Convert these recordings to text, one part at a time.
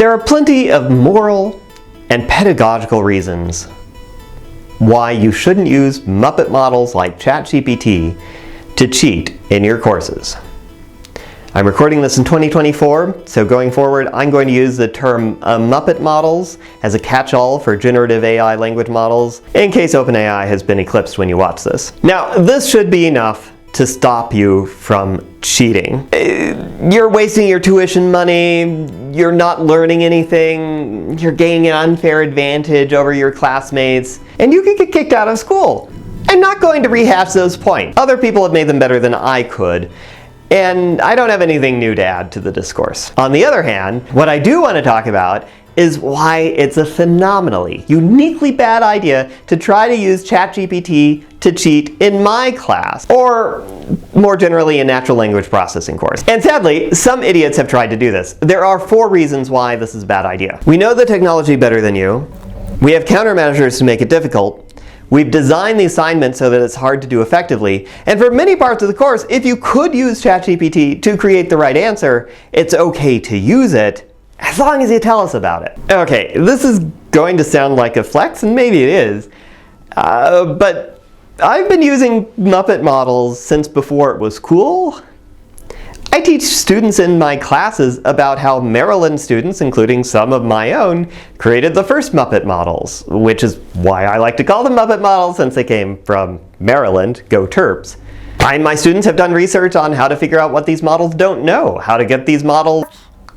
There are plenty of moral and pedagogical reasons why you shouldn't use Muppet models like ChatGPT to cheat in your courses. I'm recording this in 2024, so going forward I'm going to use the term Muppet models as a catch-all for generative AI language models, in case OpenAI has been eclipsed when you watch this. Now, this should be enough to stop you from cheating. You're wasting your tuition money, you're not learning anything, you're gaining an unfair advantage over your classmates, and you could get kicked out of school. I'm not going to rehash those points. Other people have made them better than I could, and I don't have anything new to add to the discourse. On the other hand, what I do want to talk about is why it's a phenomenally, uniquely bad idea to try to use ChatGPT to cheat in my class, or more generally a natural language processing course. And sadly, some idiots have tried to do this. There are 4 reasons why this is a bad idea. We know the technology better than you. We have countermeasures to make it difficult. We've designed the assignment so that it's hard to do effectively. And for many parts of the course, if you could use ChatGPT to create the right answer, it's okay to use it, as long as you tell us about it. Okay, this is going to sound like a flex, and maybe it is, but I've been using Muppet models since before it was cool. I teach students in my classes about how Maryland students, including some of my own, created the first Muppet models, which is why I like to call them Muppet models, since they came from Maryland. Go Terps. I and my students have done research on how to figure out what these models don't know, how to get these models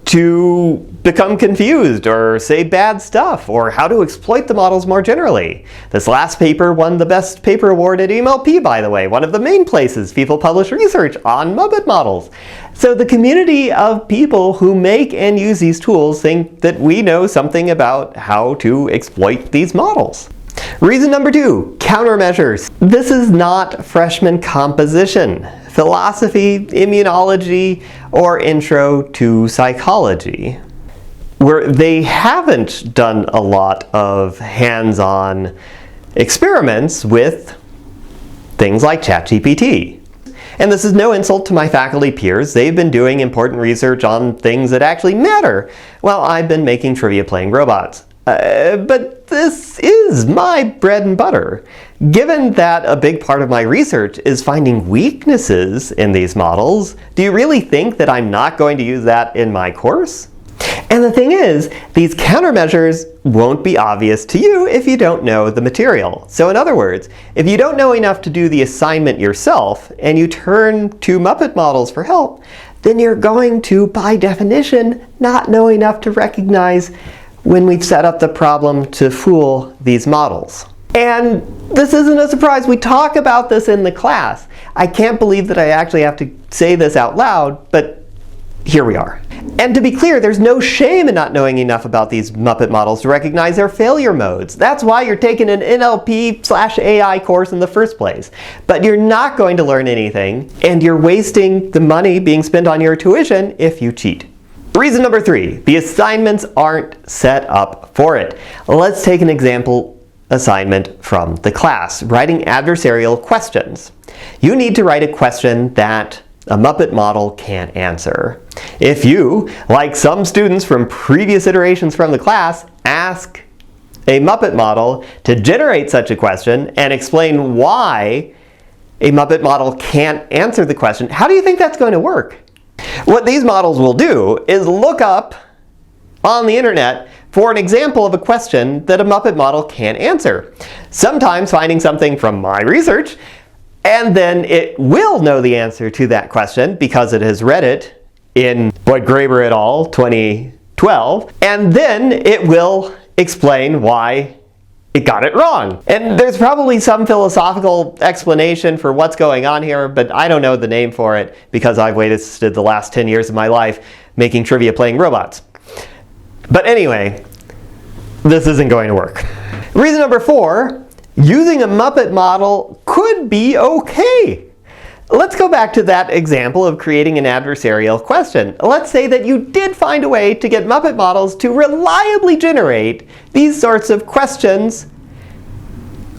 to become confused or say bad stuff, or how to exploit the models more generally. This last paper won the Best Paper Award at MLP, by the way, one of the main places people publish research on Muppet models. So the community of people who make and use these tools think that we know something about how to exploit these models. Reason number 2, countermeasures. This is not freshman composition, philosophy, immunology, or intro to psychology, where they haven't done a lot of hands-on experiments with things like ChatGPT. And this is no insult to my faculty peers. They've been doing important research on things that actually matter, while I've been making trivia playing robots. But this is my bread and butter. Given that a big part of my research is finding weaknesses in these models, do you really think that I'm not going to use that in my course? And the thing is, these countermeasures won't be obvious to you if you don't know the material. So in other words, if you don't know enough to do the assignment yourself, and you turn to Muppet models for help, then you're going to, by definition, not know enough to recognize when we've set up the problem to fool these models. And this isn't a surprise. We talk about this in the class. I can't believe that I actually have to say this out loud, but here we are. And to be clear, there's no shame in not knowing enough about these Muppet models to recognize their failure modes. That's why you're taking an NLP/AI course in the first place. But you're not going to learn anything, and you're wasting the money being spent on your tuition if you cheat. Reason number 3, the assignments aren't set up for it. Let's take an example assignment from the class, writing adversarial questions. You need to write a question that a Muppet model can't answer. If you, like some students from previous iterations from the class, ask a Muppet model to generate such a question and explain why a Muppet model can't answer the question, how do you think that's going to work? What these models will do is look up on the internet for an example of a question that a Muppet model can't answer. Sometimes finding something from my research, and then it will know the answer to that question because it has read it in Boyd Graeber et al. 2012, and then it will explain why it got it wrong. And there's probably some philosophical explanation for what's going on here, but I don't know the name for it because I've wasted the last 10 years of my life making trivia playing robots. But anyway, this isn't going to work. Reason number 4, using a Muppet model could be okay. Let's go back to that example of creating an adversarial question. Let's say that you did find a way to get Muppet models to reliably generate these sorts of questions,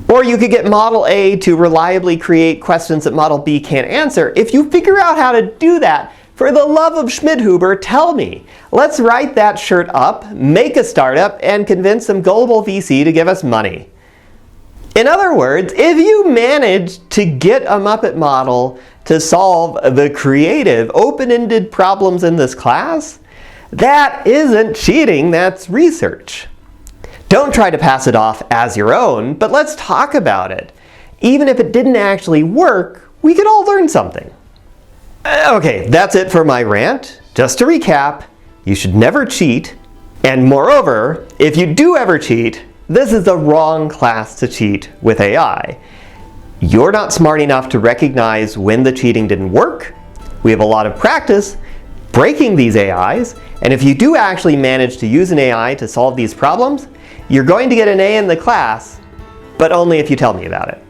or you could get Model A to reliably create questions that Model B can't answer. If you figure out how to do that, For the love of Schmidhuber, tell me. Let's write that shirt up, make a startup, and convince some gullible VC to give us money. In other words, if you manage to get a Muppet model to solve the creative, open-ended problems in this class, that isn't cheating, that's research. Don't try to pass it off as your own, but let's talk about it. Even if it didn't actually work, we could all learn something. Okay, that's it for my rant. Just to recap, you should never cheat. And moreover, if you do ever cheat, this is the wrong class to cheat with AI. You're not smart enough to recognize when the cheating didn't work. We have a lot of practice breaking these AIs, and if you do actually manage to use an AI to solve these problems, you're going to get an A in the class, but only if you tell me about it.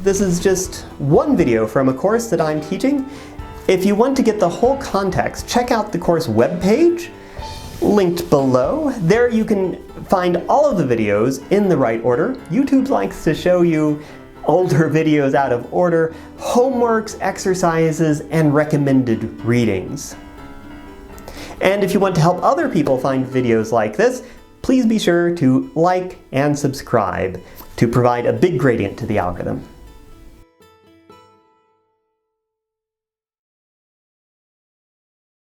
This is just one video from a course that I'm teaching. If you want to get the whole context, check out the course webpage, linked below. There you can find all of the videos in the right order. YouTube likes to show you older videos out of order, homeworks, exercises, and recommended readings. And if you want to help other people find videos like this, please be sure to like and subscribe to provide a big gradient to the algorithm.